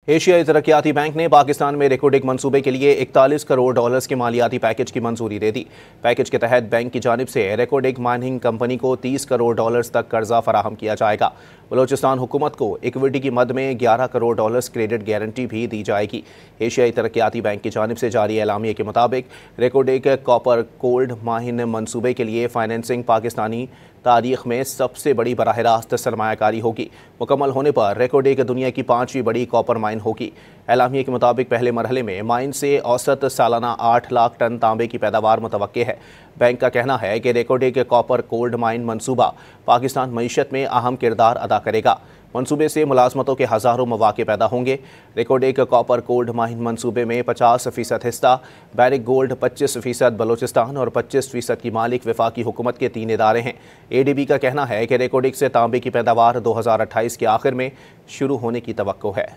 एशियाई तरक्याती बैंक ने पाकिस्तान में रेकोडिक मंसूबे के लिए 41 करोड़ डॉलर्स के मालियाती पैकेज की मंजूरी दे दी। पैकेज के तहत बैंक की जानिब से रेकोडिक माइनिंग कंपनी को 30 करोड़ डॉलर्स तक कर्जा फराहम किया जाएगा। बलोचिस्तान हुकूमत को इक्विटी की मद में 11 करोड़ डॉलर्स क्रेडिट गारंटी भी दी जाएगी। एशियाई तरक्याती बैंक की जानिब से जारी एलामिया के मुताबिक रेकोडिक कॉपर गोल्ड माइन मंसूबे के लिए फाइनेंसिंग पाकिस्तानी तारीख में सबसे बड़ी बराह रास्त सरमायाकारी होगी। मुकम्मल होने पर रेकोडिक दुनिया की 5वीं बड़ी कॉपर माइन होगी। एलामिया के मुताबिक पहले मरहले में माइन से औसत सालाना 8 लाख टन तांबे की पैदावार मुतवक्के है। बैंक का कहना है कि रेकोडिक कॉपर गोल्ड माइन मंसूबा पाकिस्तान मईशत में अहम किरदार अदा करेगा। मंसूबे से मुलाजमतों के हज़ारों मौके पैदा होंगे। रेकोडिक कॉपर गोल्ड माइन मंसूबे में 50% हिस्सा बैरिक गोल्ड, 25% बलोचिस्तान और 25% की मालिक वफाकी हुकूमत के 3 इदारे हैं। ADB का कहना है कि रेकोडिक से तांबे की पैदावार 2028 के आखिर में शुरू होने की तवक्को है।